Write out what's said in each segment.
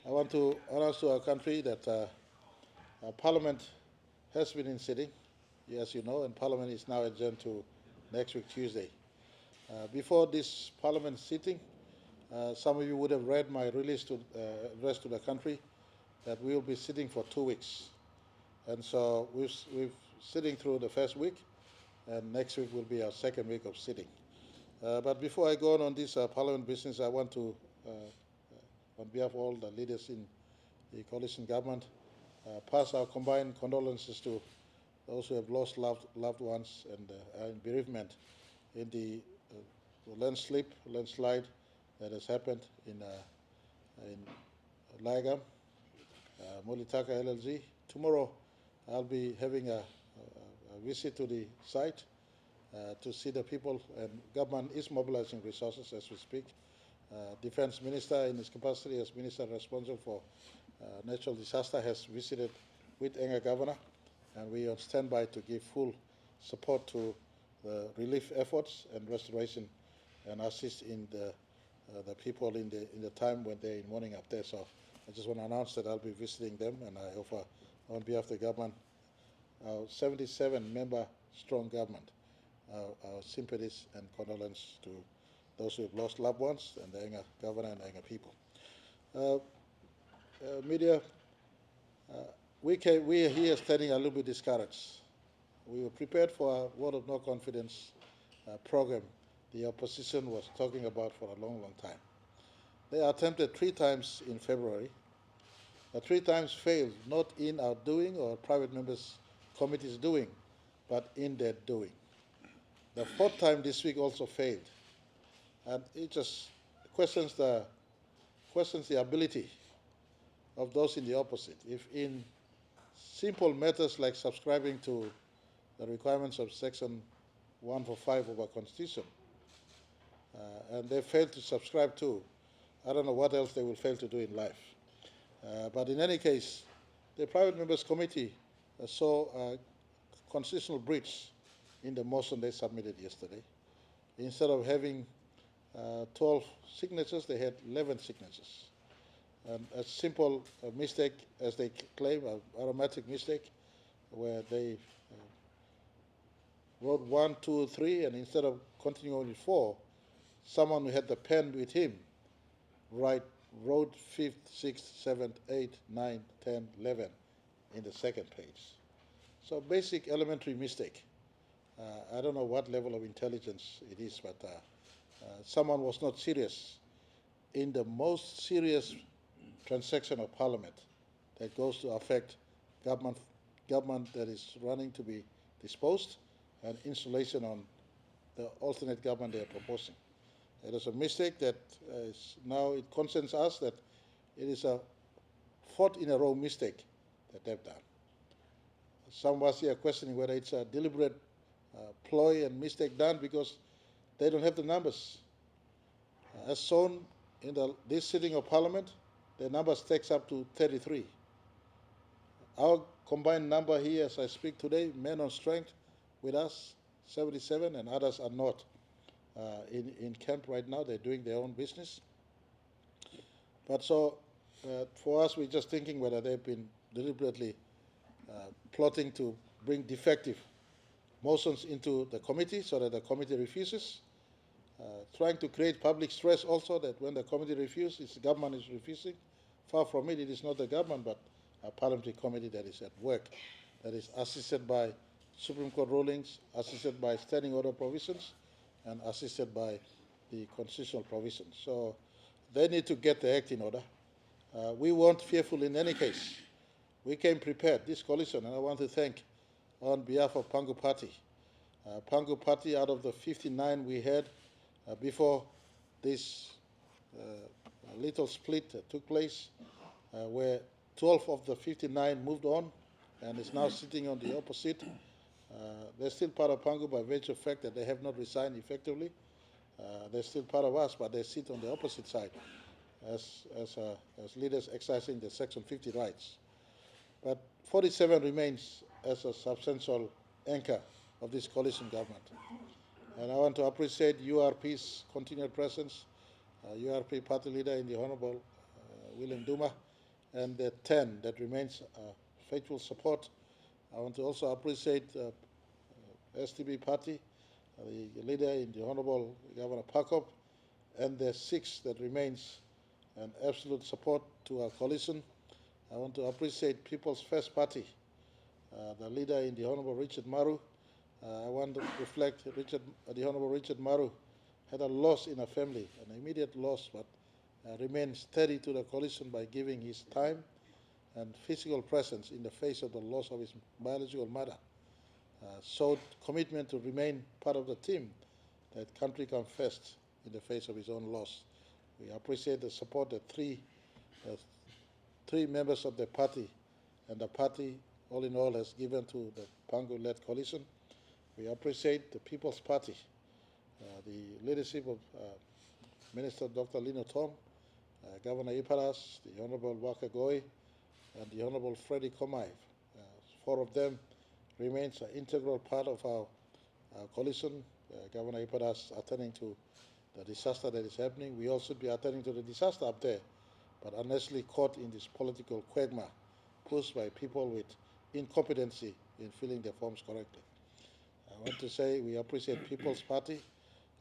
I want to announce to our country that our Parliament has been in sitting, as you know, and Parliament is now adjourned to next week, Tuesday. Before this Parliament sitting, some of you would have read my release to address to the country that we will be sitting for 2 weeks. And so we've sitting through the first week, and next week will be our second week of sitting. But before I go on this Parliament business, I want to, on behalf of all the leaders in the coalition government, pass our combined condolences to those who have lost loved ones and are in bereavement in the landslide that has happened in Lagam, Molitaka LLG. Tomorrow I'll be having a visit to the site to see the people, and government is mobilizing resources as we speak. Defense Minister in his capacity as Minister responsible for natural disaster has visited with Enga Governor, and we are on standby to give full support to the relief efforts and restoration and assist in the people in the time when they're in mourning up there. So I just want to announce that I'll be visiting them, and I offer on behalf of the government, our 77-member strong government, our sympathies and condolence to those who have lost loved ones and the Enga Governor and the Enga people. Media, we are here standing a little bit discouraged. We were prepared for a vote of no confidence program the opposition was talking about for a long time. They attempted 3 times in February. 3 times failed, not in our doing or private members' committees doing, but in their doing. The 4th time this week also failed. And it just questions the ability of those in the opposite. If in simple matters like subscribing to the requirements of Section 145 of our Constitution, and they fail to subscribe to, I don't know what else they will fail to do in life. But in any case, the private members committee saw a constitutional breach in the motion they submitted yesterday. Instead of having 12 signatures, they had 11 signatures. And a simple mistake, as they claim, an arithmetic mistake, where they wrote 1, 2, 3, and instead of continuing with 4, someone who had the pen with him wrote 5th, 6th, 7th, 8th, 9th, 10th, 11th in the second page. So basic elementary mistake. I don't know what level of intelligence it is, but someone was not serious in the most serious transaction of Parliament that goes to affect government that is running to be disposed and installation on the alternate government they are proposing. It is a mistake that now it concerns us that it is a 4th in a row mistake that they've done. Some was here questioning whether it's a deliberate ploy and mistake done because they don't have the numbers. As shown in this sitting of Parliament, the numbers takes up to 33. Our combined number here as I speak today, men on strength with us, 77, and others are not in camp right now. They're doing their own business. But so for us, we're just thinking whether they've been deliberately plotting to bring defective motions into the committee so that the committee refuses, trying to create public stress also that when the committee refuses, the government is refusing. Far from it, it is not the government but a parliamentary committee that is at work, that is assisted by Supreme Court rulings, assisted by standing order provisions, and assisted by the constitutional provisions. So they need to get the act in order. We weren't fearful in any case. We came prepared, this coalition, and I want to thank on behalf of Pangu Pati. Pangu Pati, out of the 59 we had before this little split took place, where 12 of the 59 moved on and is now sitting on the opposite. They're still part of Pangu by virtue of the fact that they have not resigned effectively. They're still part of us, but they sit on the opposite side as leaders exercising the Section 50 rights. But 47 remains as a substantial anchor of this coalition government. And I want to appreciate URP's continued presence, URP party leader in the Honorable William Duma, and the 10 that remains faithful support. I want to also appreciate STB Party, the leader in the Honorable Governor Parkop, and the 6 that remains an absolute support to our coalition. I want to appreciate People's First Party, the leader in the Honorable Richard Maru. I want to reflect the Honorable Richard Maru had a loss in a family, an immediate loss, but remained steady to the coalition by giving his time and physical presence in the face of the loss of his biological mother. Showed commitment to remain part of the team that country come first in the face of his own loss. We appreciate the support that three members of the party and the party all in all has given to the Pangu-led coalition. We appreciate the People's Party, the leadership of Minister Dr. Lino Tom, Governor Iparas, the Honorable Waka Goy, and the Honorable Freddie Komaiv. 4 of them remains an integral part of our coalition. Governor Iparas attending to the disaster that is happening. We also be attending to the disaster up there, but honestly caught in this political quagmire pushed by people with incompetency in filling their forms correctly. I want to say we appreciate People's Party.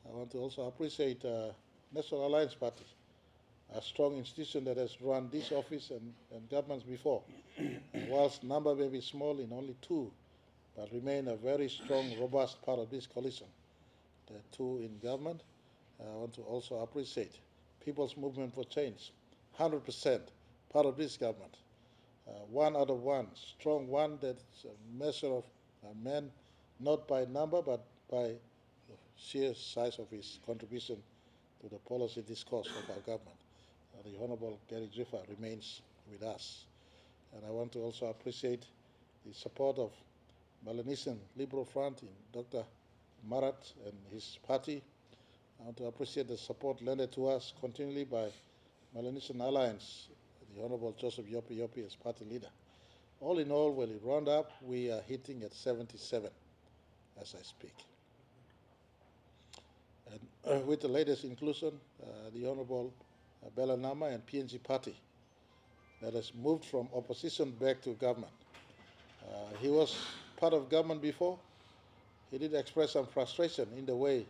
I want to also appreciate National Alliance Party, a strong institution that has run this office and governments before. And whilst number may be small in only 2, but remain a very strong, robust part of this coalition. The 2 in government. I want to also appreciate People's Movement for Change, 100% part of this government. 1 out of 1, strong one that's a measure of a man, not by number, but by the sheer size of his contribution to the policy discourse of our government. The Honorable Garry Juffa remains with us. And I want to also appreciate the support of Melanesian Liberal Front in Dr. Marat and his party. I want to appreciate the support lended to us continually by Melanesian Alliance, the Honorable Joseph Yopi as party leader. All in all, when it round up, we are hitting at 77 as I speak. And with the latest inclusion, the Honorable Bella Nama and PNG party that has moved from opposition back to government. He was part of government before. He did express some frustration in the way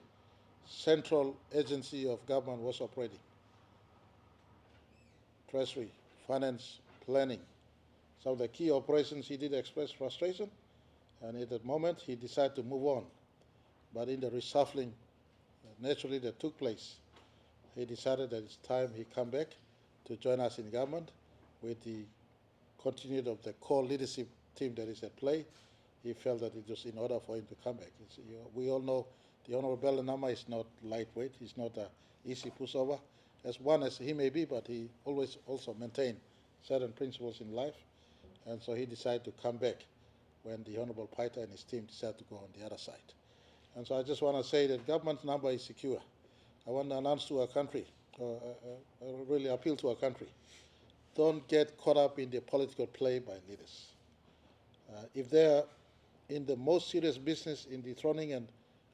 central agency of government was operating. Treasury, finance, planning. Some of the key operations he did express frustration, and at that moment he decided to move on. But in the reshuffling, naturally that took place, he decided that it's time he come back to join us in government with the continuity of the core leadership team that is at play. He felt that it was in order for him to come back. We all know the Honorable Bella Nama is not lightweight. He's not an easy pushover, as one as he may be, but he always also maintained certain principles in life. And so he decided to come back when the Honorable Paita and his team decided to go on the other side. And so I just want to say that government number is secure. I want to announce to our country, really appeal to our country, don't get caught up in the political play by leaders. If they are in the most serious business in dethroning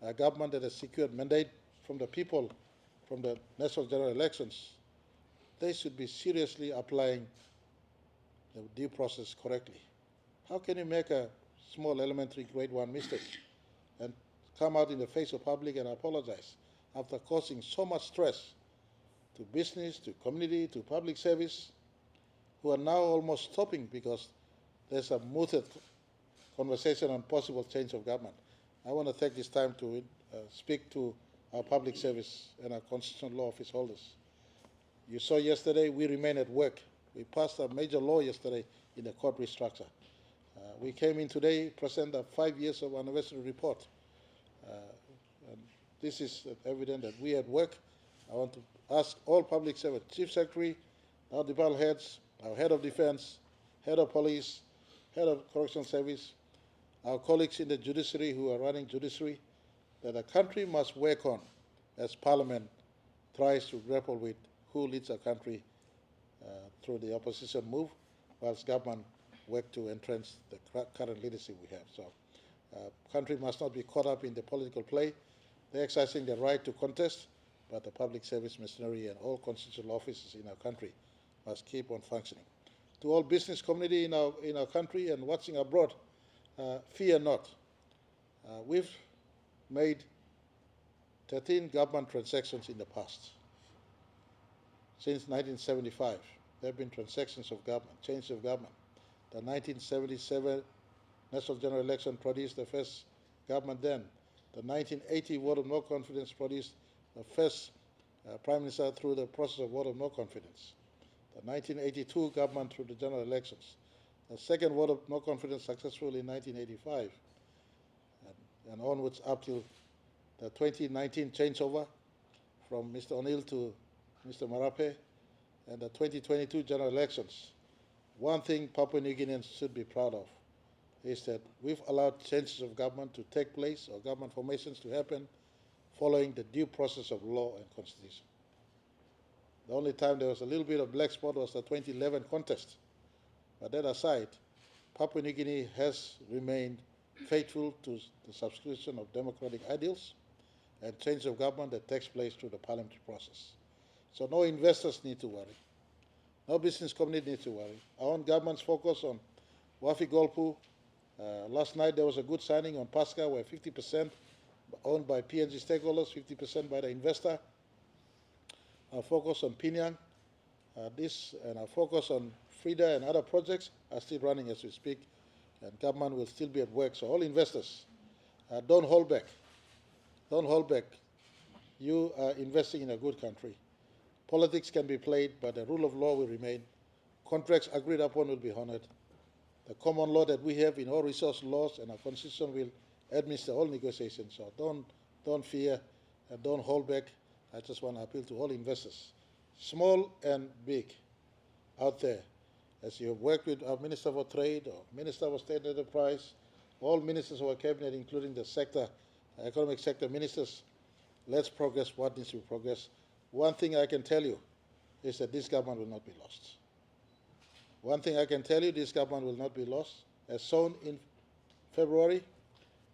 a government that has secured mandate from the people from the national general elections, they should be seriously applying the due process correctly. How can you make a small elementary grade 1 mistake and come out in the face of public and apologize after causing so much stress to business, to community, to public service, who are now almost stopping because there's a mooted conversation on possible change of government? I want to take this time to speak to our public service and our constitutional law office holders. You saw yesterday we remain at work. We passed a major law yesterday in the court restructure. We came in today, present a 5 years of anniversary report. And this is evident that we at work. I want to ask all public servants, Chief Secretary, our department heads, our head of defense, head of police, head of correctional service, our colleagues in the judiciary who are running judiciary, that the country must work on as Parliament tries to grapple with who leads our country through the opposition move, whilst government work to entrench the current leadership we have. So country must not be caught up in the political play. They're exercising their right to contest, but the public service machinery and all constitutional offices in our country must keep on functioning. to all business community in our country and watching abroad, fear not. We've made 13 government transactions in the past. Since 1975, there have been transactions of government, change of government. The 1977 National General Election produced the first government then. The 1980 vote of no confidence produced the first Prime Minister through the process of vote of no confidence. The 1982 government through the general elections. The second vote of no confidence successful in 1985 and onwards up till the 2019 changeover from Mr. O'Neill to Mr. Marape and the 2022 general elections. One thing Papua New Guineans should be proud of is that we've allowed changes of government to take place or government formations to happen following the due process of law and constitution. The only time there was a little bit of black spot was the 2011 contest. But that aside, Papua New Guinea has remained faithful to the subscription of democratic ideals and change of government that takes place through the parliamentary process. So no investors need to worry. No business community needs to worry. Our own government's focus on Wafi Golpu. Last night there was a good signing on Pasca where 50% owned by PNG stakeholders, 50% by the investor. Our focus on Pinyang, and our focus on Frida and other projects are still running as we speak, and government will still be at work. So all investors, don't hold back. Don't hold back. You are investing in a good country. Politics can be played, but the rule of law will remain. Contracts agreed upon will be honored. The common law that we have in all resource laws and our constitution will administer all negotiations. So don't fear and don't hold back. I just want to appeal to all investors, small and big, out there. As you have worked with our Minister for Trade or Minister for State Enterprise, all ministers of our cabinet, including the sector, economic sector ministers, let's progress what needs to be progressed. One thing I can tell you is that this government will not be lost. One thing I can tell you, this government will not be lost. As shown in February,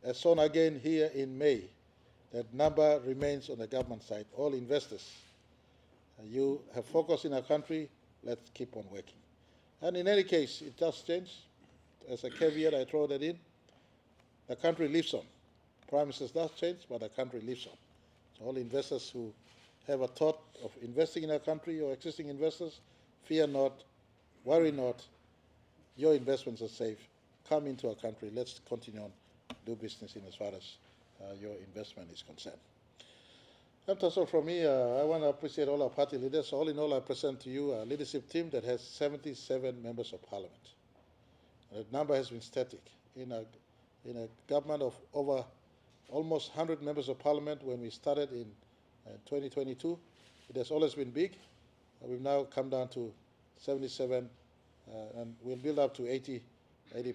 as shown again here in May, that number remains on the government side. All investors, you have focus in our country, let's keep on working. And in any case, it does change. As a caveat, I throw that in. The country lives on. Promises does change, but the country lives on. So all investors who have a thought of investing in our country or existing investors, fear not, worry not, your investments are safe. Come into our country, let's continue on, do business in as far as your investment is concerned. And also from me, I want to appreciate all our party leaders. All in all, I present to you a leadership team that has 77 members of parliament. That number has been static. In a government of over almost 100 members of parliament when we started in 2022, it has always been big. We've now come down to 77, and we'll build up to 80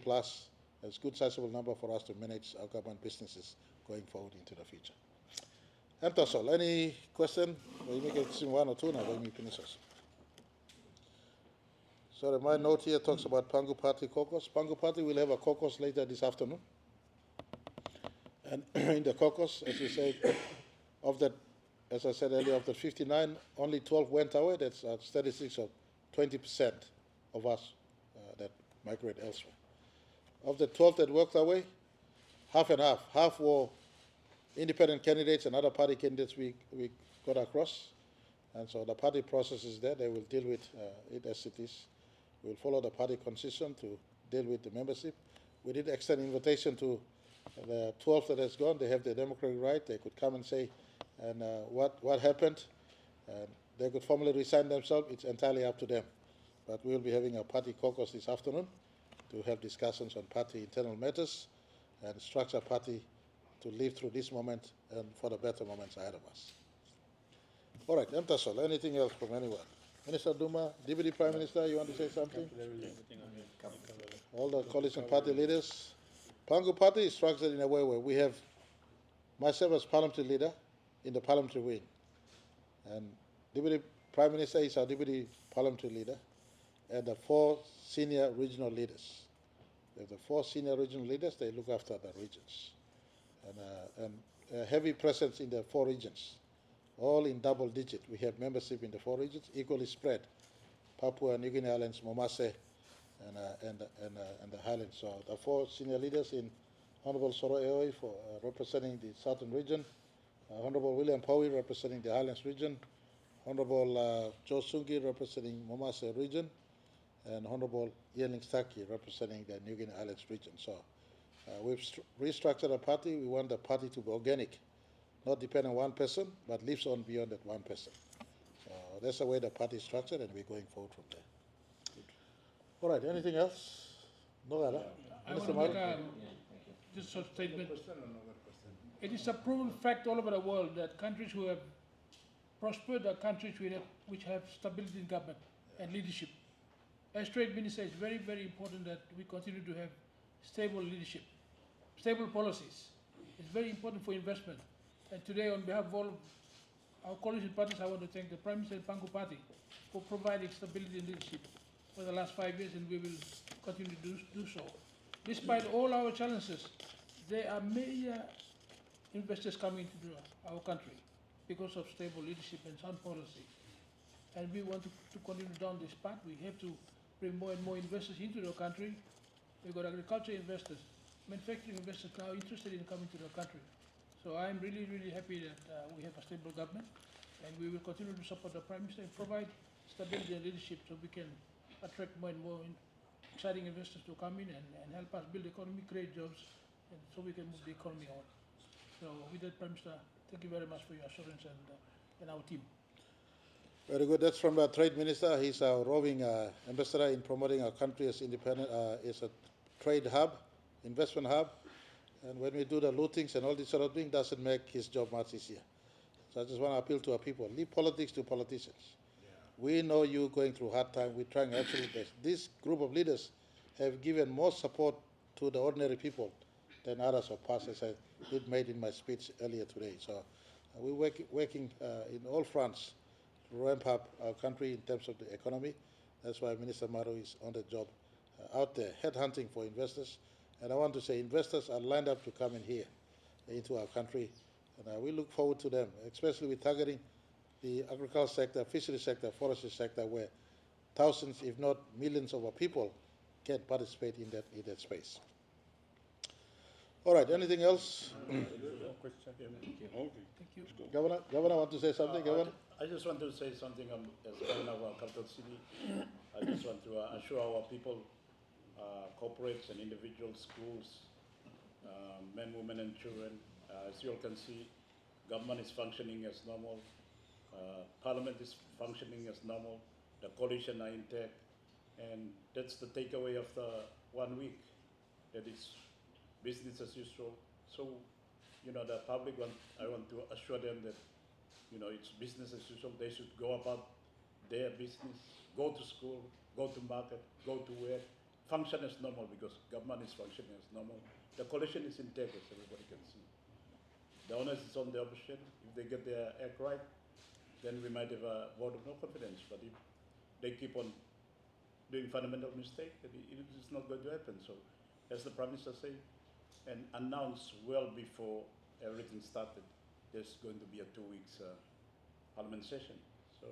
plus. It's a good sizable number for us to manage our government businesses going forward into the future. And that's all. Any question? We make it one or two now. We finish us. Sorry, my note here talks about Pangu Pati caucus. Pangu Pati will have a caucus later this afternoon. And in the caucus, as you say, of that, as I said earlier, of the 59, only 12 went away. That's a statistics of 20% of us that migrate elsewhere. Of the 12 that worked away, half and half. Half were independent candidates and other party candidates we got across. And so the party process is there. They will deal with it as it is. We'll follow the party constitution to deal with the membership. We did extend invitation to the 12 that has gone. They have the democratic right. They could come and say and what happened. And they could formally resign themselves. It's entirely up to them. But we'll be having a party caucus this afternoon to have discussions on party internal matters and structure party to live through this moment and for the better moments ahead of us. All right, Emtasol, anything else from anyone? Minister Duma, Deputy Prime Minister, you want to say something? All the coalition party leaders. Pangu Pati is structured in a way where we have myself as parliamentary leader in the parliamentary wing. And Deputy Prime Minister is our Deputy Parliamentary Leader and the 4 senior regional leaders. We have the 4 senior regional leaders, they look after the regions. And a heavy presence in the 4 regions, all in double digit. We have membership in the 4 regions, equally spread. Papua New Guinea Islands, Momase, and the Highlands. So the four senior leaders in Honorable Soroi Eoe for representing the Southern region, Honorable William Powi representing the Highlands region, Honorable Joe Sungi representing Momase region, and Honorable Ling-Stuckey representing the New Guinea Islands region. So we've restructured our party. We want the party to be organic, not depend on one person, but lives on beyond that one person. So that's the way the party is structured, and we're going forward from there. All right, anything else? No other? I want to make just a statement. It is a proven fact all over the world that countries who have prospered are countries which have stability in government and leadership. As Trade Minister, it's very, very important that we continue to have stable leadership, stable policies. It's very important for investment. And today, on behalf of all our coalition parties, I want to thank the Prime Minister and Pangu Pati for providing stability and leadership for the last 5 years, and we will continue to do so. Despite all our challenges, there are major investors coming into our country because of stable leadership and sound policy. And we want to continue down this path. We have to bring more and more investors into the country. We've got agriculture investors, manufacturing investors now interested in coming to the country. So I'm really, really happy that we have a stable government, and we will continue to support the Prime Minister and provide stability and leadership so we can attract more and more exciting investors to come in and help us build the economy, create jobs, and so we can move the economy on. So with that, Prime Minister, thank you very much for your assurance and our team. Very good. That's from the Trade Minister. He's our roving ambassador in promoting our country as independent, as a trade hub, investment hub. And when we do the lootings and all this sort of thing, doesn't make his job much easier. So I just want to appeal to our people. Leave politics to politicians. Yeah. We know you're going through hard time. We're trying absolute best. This group of leaders have given more support to the ordinary people than others of past, as I did made in my speech earlier today. So we're working in all fronts to ramp up our country in terms of the economy. That's why Minister Maru is on the job out there, headhunting for investors. And I want to say investors are lined up to come in here into our country. And we look forward to them, especially with targeting the agricultural sector, fishery sector, forestry sector, where thousands, if not millions of our people can participate in that space. All right, anything else? Thank you. Governor want to say something? Governor? I just want to say something as Governor of our capital city. I just want to assure our people, corporates and individuals, schools, men, women and children. As you all can see, government is functioning as normal. Parliament is functioning as normal. The coalition are intact. And that's the takeaway of the 1 week. That is business as usual. So, the public I want to assure them that, it's business as usual. They should go about their business, go to school, go to market, go to work, function as normal because government is functioning as normal. The coalition is intact, as everybody can see. The onus is on the opposition. If they get their act right, then we might have a vote of no confidence. But if they keep on doing fundamental mistakes, it is not going to happen. So, as the Prime Minister said, and announced well before everything started, there's going to be a 2 weeks Parliament session. So,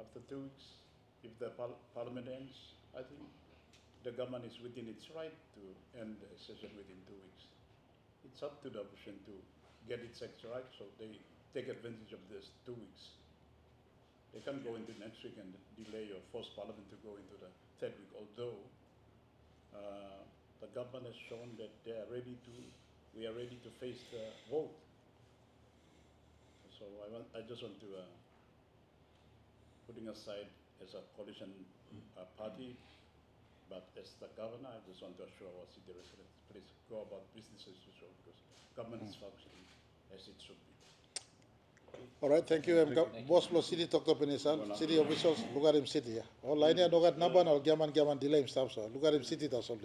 after 2 weeks, if the Parliament ends, I think the government is within its right to end the session within 2 weeks. It's up to the opposition to get its acts right, so they take advantage of this 2 weeks. They can't go into next week and delay or force Parliament to go into the third week, although the government has shown that we are ready to face the vote. So I just want to, putting aside as a coalition party, but as the governor, I just want to assure our city residents, please go about business as usual because government is functioning as it should be. All right, thank you. Boss Blow City talk up in his hand. City officials, look at him city. Online here, look at Naban or Gaman delay him stuff. So look at him city, that's all.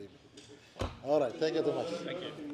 All right, thank you so much. Thank you.